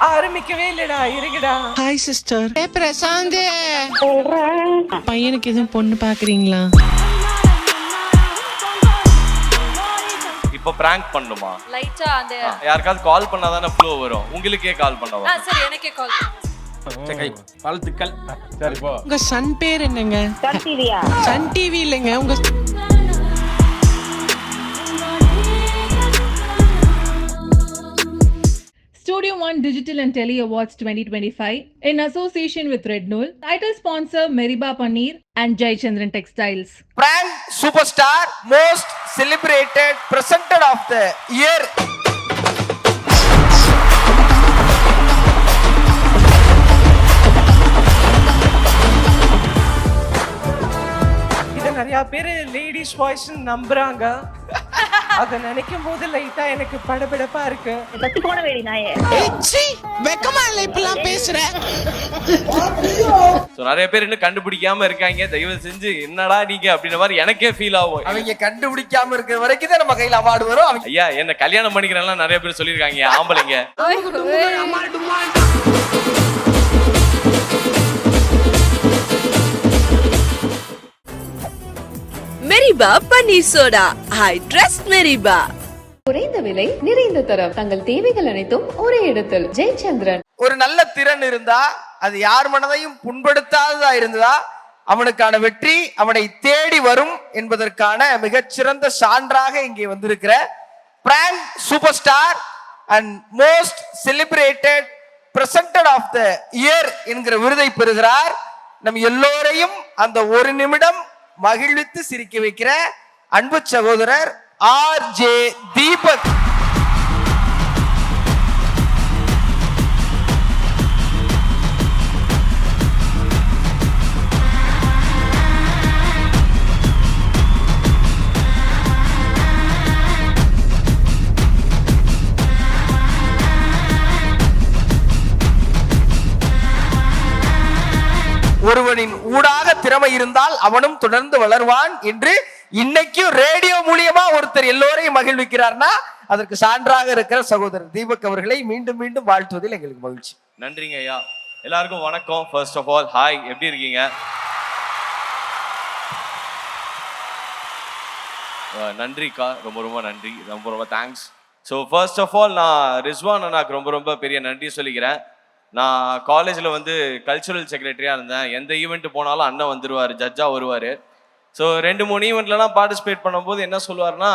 ஆரம்பிக்கவே இல்லடா, இருங்கடா. Hi sister. Prashanth, பையனுக்கு எதுவும் பொண்ணு பாக்குறீங்களா? இப்போ பிராங்க் பண்ணுமா? லைட்டா அந்த யாருக்காவது கால் பண்ணாதானே ஃப்ளோ வரும். உங்களுக்கே கால் பண்ணவா? சரி எனக்கே கால் வாழ்த்துக்கள். சரி போ. உங்க சன் பேர் என்னங்க? சன் டிவியா? சன் டிவி இல்லைங்க, உங்க Studio One Digital and Tele Awards 2025 in association with Red Nool. Title sponsor Meriba Paneer and Jai Chandran Textiles. Prank superstar most celebrated presenter of the year. இத நிறைய பேரு ladies voice நம்புறாங்க. அத நினைக்கும் போது லைட்டா எனக்கு படபடப்பா இருக்கு. பத்தி போன வேடி நாயே. வெக்கமா இல்ல இப்பெல்லாம் பேசுற? சோ நிறைய பேர் இன்னும் கண்டுபிடிக்காம இருக்காங்க. தயவு செஞ்சு என்னடா நீங்க அப்படின்ற மாதிரி எனக்கே ஃபீல் ஆகும். அவங்க கண்டுபிடிக்காம இருக்கிற வரைக்கும் தான் நம்ம கையில அவார்டு வரும். அவங்க ஐயா என்ன கல்யாணம் பண்ணிக்கிறேன்லாம் நிறைய பேர் சொல்லியிருக்காங்க ஆம்பளைங்க. Meriba panneer soda. I trust Meriba. குறைந்த விலை நிறைந்த தரம், தங்கள் தேவைகள் அனைத்தும் ஒரே இடத்தில். ஜெயச்சந்திரன். ஒரு நல்ல திறன் இருந்தா அது யார் மனதையும் புண்படுத்தாததா இருந்தா அவனுக்கான வெற்றி அவனை தேடி வரும் என்பதற்கான மிகச்சிறந்த சான்றாக இங்கே வந்திருக்கிற prank super star and most celebrated presenter of the year என்கிற விருதை பெறுகிறார். நம் எல்லோரையும் அந்த ஒரு நிமிடம் மகிழ்வித்து சிரிக்க வைக்கிற அன்பு சகோதரர் ஆர்.ஜே. தீபக். ஒருவனின் ஊடாக திறமை இருந்தால் அவனும் தொடர்ந்து வளர்வான் என்று இன்னைக்கும் ரேடியோ மூலியமா ஒருத்தர் எல்லோரையும் மகிழ்விக்கிறார்னா அதற்கு சான்றாக இருக்கிற சகோதரர் தீபக் அவர்களை மீண்டும் மீண்டும் வாழ்த்துவதில் எங்களுக்கு மகிழ்ச்சி. நன்றிங்க ஐயா. எல்லாருக்கும் வணக்கம். ஃபர்ஸ்ட் ஆஃப் ஆல் ஹாய், எப்படி இருக்கீங்க? நன்றிக்கா, ரொம்ப ரொம்ப நன்றி, ரொம்ப ரொம்ப thanks. So first of all நான் ரிஸ்வான் அண்ணாக்கு ரொம்ப ரொம்ப பெரிய நன்றி சொல்லிக்கிறேன். நான் காலேஜில் வந்து கல்ச்சுரல் செக்ரட்டரியாக இருந்தேன். எந்த ஈவெண்ட்டு போனாலும் அண்ணன் வந்துடுவார், ஜட்ஜாக வருவார். ஸோ 2-3 ஈவெண்ட்லலாம் பார்ட்டிசிபேட் பண்ணும்போது என்ன சொல்லுவார்னா,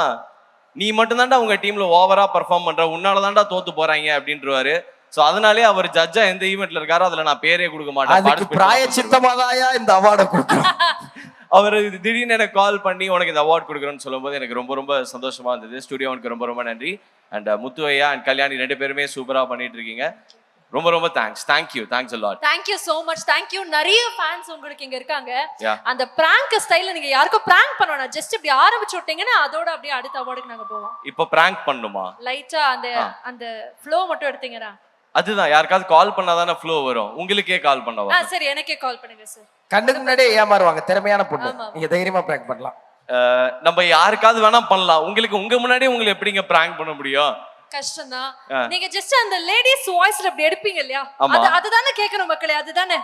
நீ மட்டும்தான்டா உங்கள் டீமில் ஓவராக பர்ஃபார்ம் பண்ணுற, உன்னால தான்டா தோற்று போகிறாங்க அப்படின்றவாரு. ஸோ அதனாலே அவர் ஜட்ஜா எந்த ஈவெண்ட்ல இருக்காரோ அதில் நான் பேரே கொடுக்க மாட்டேன். பிராயச்சித்தமாதாயா இந்த அவார்டை கொடுக்குறேன். அவர் திடீர்னு எனக்கு கால் பண்ணி உனக்கு இந்த அவார்ட் கொடுக்குறேன்னு சொல்லும்போது எனக்கு ரொம்ப ரொம்ப சந்தோஷமா இருந்தது. ஸ்டுடியோவுக்கு ரொம்ப ரொம்ப நன்றி. அண்ட் முத்து ஐயா அண்ட் கல்யாணி 2 பேருமே சூப்பராக பண்ணிட்டு இருக்கீங்க. ரொம்ப ரொம்ப thanks. Thank you a lot. Thank you so much. Thank you. நிறைய ஃபேன்ஸ் உங்களுக்கு இங்க இருக்காங்க. அந்த பிராங்க் ஸ்டைல்ல நீங்க யாருக்கும் பிராங்க் பண்ணணும், ஜஸ்ட் இப்படி ஆரம்பிச்சு விட்டீங்கன்னா அதோட அப்படியே அடுத்த அவார்டுக்கு நாங்க போவோம். இப்போ பிராங்க் பண்ணுமா? லைட்டா அந்த ஃப்ளோ மட்டும் எடுத்தீங்கனா அதுதான். யாருக்காவது கால் பண்ணாதானே ஃப்ளோ வரும். உங்களுக்கே கால் பண்ணவா? சரி எனக்கே கால் பண்ணுங்க சார். கண்ணுக்கு முன்னாடியே ஏமாறுவாங்க திறமையான பொண்ணு. நீங்க தைரியமா பிராங்க் பண்ணலாம். நம்ம யாருக்காவது வேணா பண்ணலாம். உங்களுக்கு உங்க முன்னாடியே உங்களை எப்படிங்க பிராங்க் பண்ண முடியும்? கஷ்டம்தான். நீங்க ஜஸ்ட் அந்த லேடிஸ் வாய்ஸ்ல அப்படி எடுப்பீங்க இல்லையா, அதுதானே கேட்கணும் மக்களே, அதுதானே.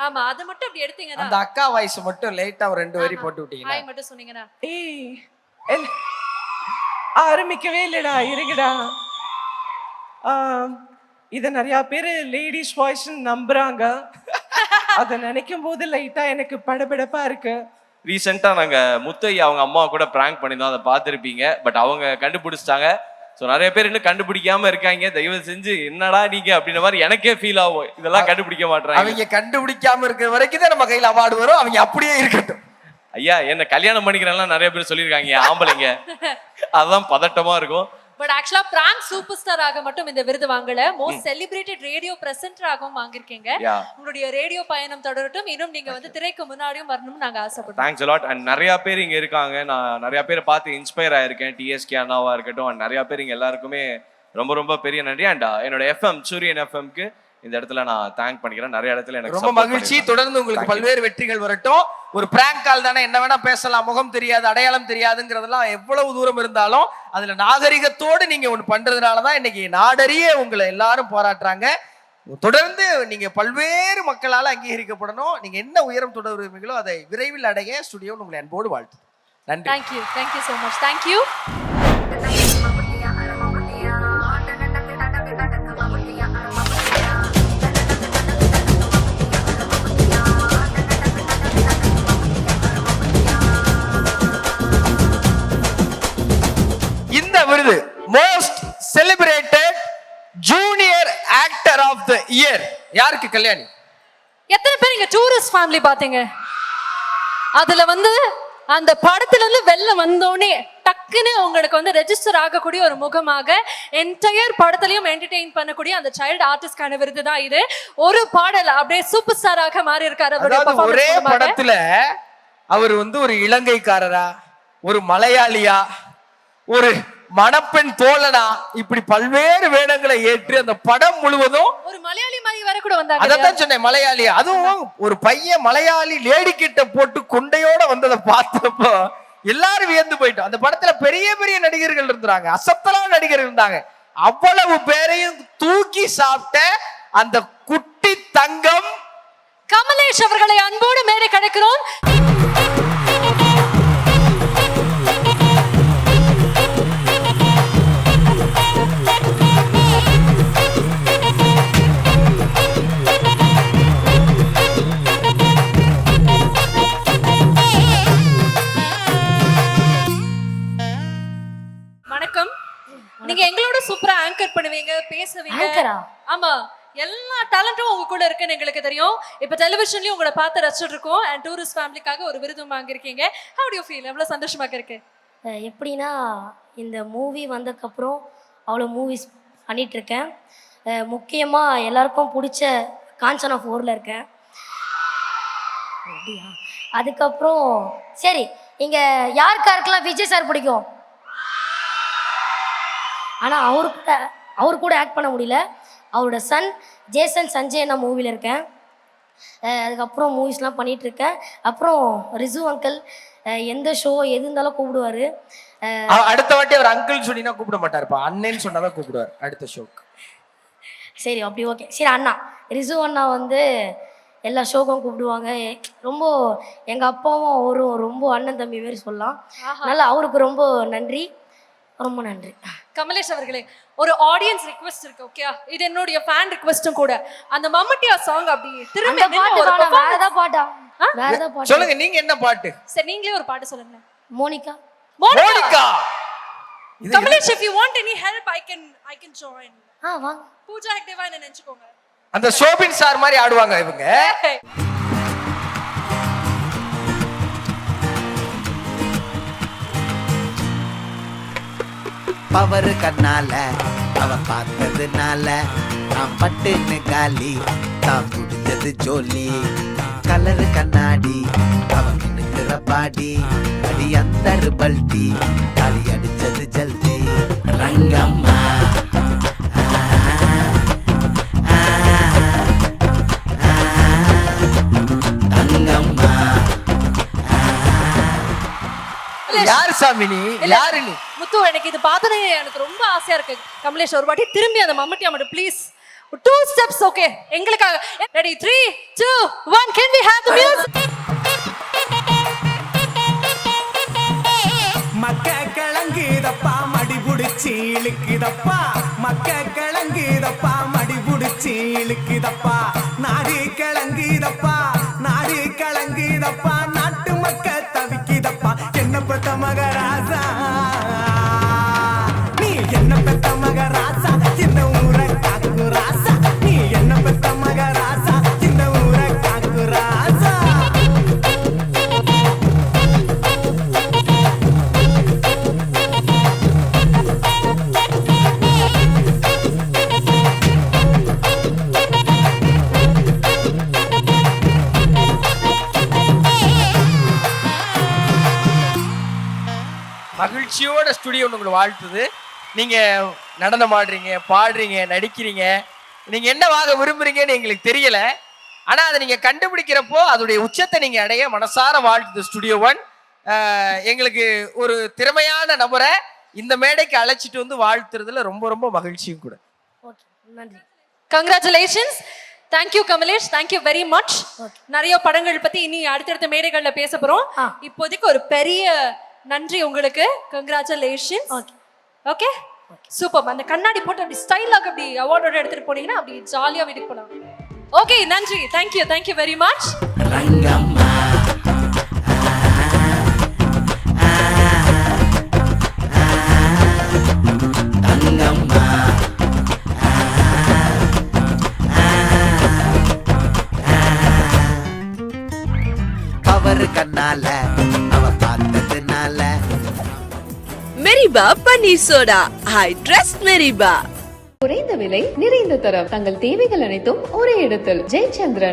ஆமா, அது மட்டும் அப்படி எடுத்தீங்கன்னா அந்த அக்கா வாய்ஸ் மட்டும் லைட்டா ஒரு 2 வரி போட்டு விட்டீங்கன்னா ஹாய் மட்டும் சொன்னீங்கன்னா ஆரம்பிக்கவே இல்லடா, இருங்கடா. இத நிறைய பேரு லேடிஸ் வாய்ஸ் நம்புறாங்க. அத நினைக்கும் போது லைட்டா எனக்கு படபடப்பா இருக்கு. ரீசெண்டா நாங்க முத்தையா அவங்க அம்மா கூட பிராங்க் பண்ணிருந்தோம், அதை பார்த்துருப்பீங்க. பட் அவங்க கண்டுபிடிச்சிட்டாங்க. ஸோ நிறைய பேர் இன்னும் கண்டுபிடிக்காம இருக்காங்க. தயவு செஞ்சு என்னடா நீங்க அப்படின்ற மாதிரி எனக்கே ஃபீல் ஆகும். இதெல்லாம் கண்டுபிடிக்க மாட்டாங்க. அவங்க கண்டுபிடிக்காம இருக்கிற வரைக்கும் தான் நம்ம கையில அவார்டு வரும். அவங்க அப்படியே இருக்கட்டும். ஐயா என்ன கல்யாணம் பண்ணிக்கிறேன்லாம் நிறைய பேர் சொல்லியிருக்காங்க ஆம்பளைங்க. அதுதான் பதட்டமா இருக்கும். பட் ஆக்சுவலா பிராங்க் சூப்பர் ஸ்டார் ஆக மட்டும் இந்த விருது வாங்கல, மோஸ்ட் செலிபிரேட்டட் ரேடியோ பிரசன்டர் ஆகவும் வாங்கிருக்கீங்க. உங்களுடைய ரேடியோ பயணம் தொடரட்டும். இன்னும் நீங்க வந்து திரைக்கு முன்னாடியும் வரணும்னு நாங்க ஆசைப்படுறோம். Thanks a lot. அண்ட் நிறைய பேர் இங்க இருக்காங்க. நான் நிறைய பேரை பார்த்து இன்ஸ்பயர் ஆயிருக்கேன். டிஎஸ்கே அண்ணாவா இருக்கட்டும், அண்ட் நிறைய பேர் இங்க எல்லாருக்குமே ரொம்ப ரொம்ப பெரிய நன்றி. அண்ட் என்னோட எஃப்எம் சூரியன் எஃப்எம்க்கு இந்த இடத்துல நான் தேங்க் பண்ணிக்கிறேன். நிறைய இடத்துல எனக்கு ரொம்ப மகிழ்ச்சி. தொடர்ந்து உங்களுக்கு பல்வேறு வெற்றிகள் வரட்டும். ஒரு பிராங்க் கால் தானே, என்ன வேணா பேசலாம். முகம் தெரியாது, அடையாளம் தெரியாதுங்கிறதெல்லாம் எவ்வளவு தூரம் இருந்தாலும் அதுல நாகரிகத்தோடு நீங்க ஒண்ணு பண்றதுனாலதான் இன்னைக்கு நாடறிய உங்களை எல்லாரும் பாராட்டுறாங்க. தொடர்ந்து நீங்க பல்வேறு மக்களால் அங்கீகரிக்கப்படணும். நீங்க என்ன உயரம் தொடர்பீங்களோ அதை விரைவில் அடைய ஸ்டுடியோ உங்களை அன்போடு வாழ்த்து. நன்றி. Thank you so much. தேங்க்யூ. இந்த விருது most celebrated junior actor of the year யாருக்கு? கல்யாணி. எத்தனை பேர் இங்க டூரிஸ்ட் ஃபேமிலி பாத்தீங்க? அதுல வந்து அந்த படத்துல இருந்து வெளில வந்தோடனே டக்குன்னு உங்களுக்கு வந்து ரெஜிஸ்டர் ஆகக்கூடிய ஒரு முகமாக என்டையர் படத்துலயும் என்டர்டெயின் பண்ணக்கூடிய அந்த சைல்டு ஆர்டிஸ்ட்கான விருது தான் இது. ஒரு பாடல் அப்படியே சூப்பர் ஸ்டாராக மாறி இருக்காரு. ஒரே படத்துல அவர் வந்து ஒரு இலங்கைக்காரரா, ஒரு மலையாளியா, ஒரு மணப்பெண் தோழனா, இப்படி பல்வேறு வேடங்களை ஏற்று அந்த படம் முழுவதும் ஒரு மலையாளி மாதிரி வர கூட வந்தாங்க. அதான் சொன்னேன், மலையாளி. அதுவும் ஒரு பையன் மலையாளி லேடி கிட்ட போட்டு கொண்டையோட வந்ததை பார்த்தப்போ எல்லாரும் வியந்து போயிட்டோம். அந்த படத்துல பெரிய பெரிய நடிகர்கள் இருந்தாங்க, அசத்தலான நடிகர்கள் இருந்தாங்க. அவ்வளவு பேரையும் தூக்கி சாப்பிட்ட அந்த குட்டி தங்கம் கமலேஷ் அவர்களை அன்போடு மேலே கிடைக்கிறோம். வணக்கம். நீங்க எங்களோட சூப்பரா ஆங்கர் பண்ணுவீங்க, பேசுவீங்க. ஆமா, எல்லா டேலண்டும் உங்க கூட இருக்குன்னு எங்களுக்கு தெரியும். இப்ப டெலிவிஷன்லயும் உங்களை பார்த்து ரசிச்சுட்டு இருக்கோம். அண்ட் டூரிஸ்ட் ஃபேமிலிக்காக ஒரு விருது வாங்கியிருக்கீங்க. How do you feel? எவ்வளவு சந்தோஷமாக இருக்கு? எப்படின்னா, இந்த மூவி வந்ததுக்கப்புறம் அவ்வளோ மூவிஸ் பண்ணிகிட்ருக்கேன். முக்கியமாக எல்லாருக்கும் பிடிச்ச காஞ்சனா 4ல் இருக்கேன். அப்படியா? அதுக்கப்புறம் சரி, இங்கே யாருக்காருக்கெல்லாம் விஜய் சார் பிடிக்கும்? ஆனால் அவரு கூட ஆக்ட் பண்ண முடியல. அவரோட சன் ஜேசன் சஞ்சய் நான் மூவியில் இருக்கேன். அதுக்கப்புறம் மூவிஸ்லாம் பண்ணிகிட்ருக்கேன். அப்புறம் ரிசு அங்கிள் எந்த ஷோ எது இருந்தாலும் கூப்பிடுவார். அடுத்த வாட்டி அவர் அங்கிள் சொன்னா கூப்பிட மாட்டாருப்பா, அண்ணன்னு சொன்னாதான் கூப்பிடுவார் அடுத்த ஷோக்கு. சரி, அப்படி ஓகே. சரி, அண்ணா ரிசு அண்ணா வந்து எல்லா ஷோக்கும் கூப்பிடுவாங்க. ரொம்ப எங்கள் அப்பாவும் அவரும் ரொம்ப அண்ணன் தம்பி மாரி சொல்லலாம். அதனால் அவருக்கு ரொம்ப நன்றி, ரொம்ப நன்றி. கமலேஷ் அவர்களே, ஒரு ஆடியன்ஸ் ரிக்வெஸ்ட் இருக்கு. ஓகே, இது என்னுடைய ஃபேன் ரிக்வெஸ்டும் கூட. அந்த மம்மட்டியா சாங் அப்படி திரும்ப வேற ஏதாவது பாட்டு சொல்லுங்க. நீங்க என்ன பாட்டு? சரி, நீங்களே ஒரு பாட்டு சொல்லுங்க. Monika. Kamalesh, if you want any help, I can join. வாங்க. பூஜா ஹெக்டேவா என்ன நினைச்சுக்கோங்க. அந்த ஷோபின் சார் மாதிரி ஆடுவாங்க இவங்க. பவர் கண்ணால அவ பார்த்ததுனால நான் பட்டுன்னு காலி, தான் குடிச்சது ஜோலி. கலரு கண்ணாடி அவ மினுக்கிற பாடி, அடி அந்த பல்டி களி அடிச்சது ஜல்தி. ரங்கம்மா தங்கம்மா. யார் சாமி நீ? யாரு நீ? முத்து, எனக்கு இது பார்த்ததே எனக்கு ரொம்ப ஆசையா இருக்கு. கமலேஷ், ஒரு வாட்டி திரும்பி அந்த மம்மட்டியா மட்டும் ப்ளீஸ் 2 steps. ஓகே, எங்களுக்காக. Ready? 3 2 1. Can we have the music? மக்க கிழங்குதப்பா மடி புடிச்சி இழுக்குதப்பா, மக்க கிழங்குதப்பா மடி புடிச்சி இழுக்குதப்பா. நாடு கிழங்குதப்பா, நாடு கிழங்குதப்பா, நாட்டு மக்க தவிக்குதப்பா. என்ன பெத்த மகராசா நீ, என்ன பெத்த மகராசா இந்த ஊரை காக்கு ராசா. நீ என்ன பெத்த மகராசா இந்த ஊரை காக்கு ராசா. மகிழ்ச்சியோட ஸ்டுடியோ உங்களை வாழ்த்துது. நீங்க நடனம் ஆடுறீங்க, பாடுறீங்க, நடிக்கிறீங்க. நீங்க என்ன வாங்க விரும்புறீங்கன்னு எங்களுக்கு தெரியல. ஆனா அதை நீங்க கண்டுபிடிக்கிறப்போ அதோடைய உச்சத்தை நீங்க அடைய மனசார வாழ்த்துது ஸ்டுடியோ 1. எங்களுக்கு ஒரு திறமையான நபரை இந்த மேடைக்கு அழைச்சிட்டு வந்து வாழ்த்துறதுல ரொம்ப ரொம்ப மகிழ்ச்சியும் கூட. ஓகே, நன்றி. Congratulations. Thank you Kamalesh, thank you very much. நிறைய படங்கள் பத்தி இனி அடுத்தடுத்த மேடைகள்ல பேச போறோம். இப்போதைக்கு ஒரு பெரிய நன்றி உங்களுக்கு. கங்க்ராச்சுலேஷன்ஸ். Okay super. அந்த கண்ணாடி போட்டு அப்படி ஸ்டைலாக அப்படி அவார்டோட எடுத்துட்டு போனீங்கன்னா அப்படி ஜாலியா வீட்டுக்கு போலாம். ஓகே நன்றி. Thank you very much. அவர் கண்ணால அவ பார்த்ததுனால மெரிபா panneer soda. I trust Meriba. குறைந்த விலை நிறைந்த தரம் தங்கள் தேவைகள் அனைத்தும் ஒரே இடத்தில். ஜெயச்சந்திரன்.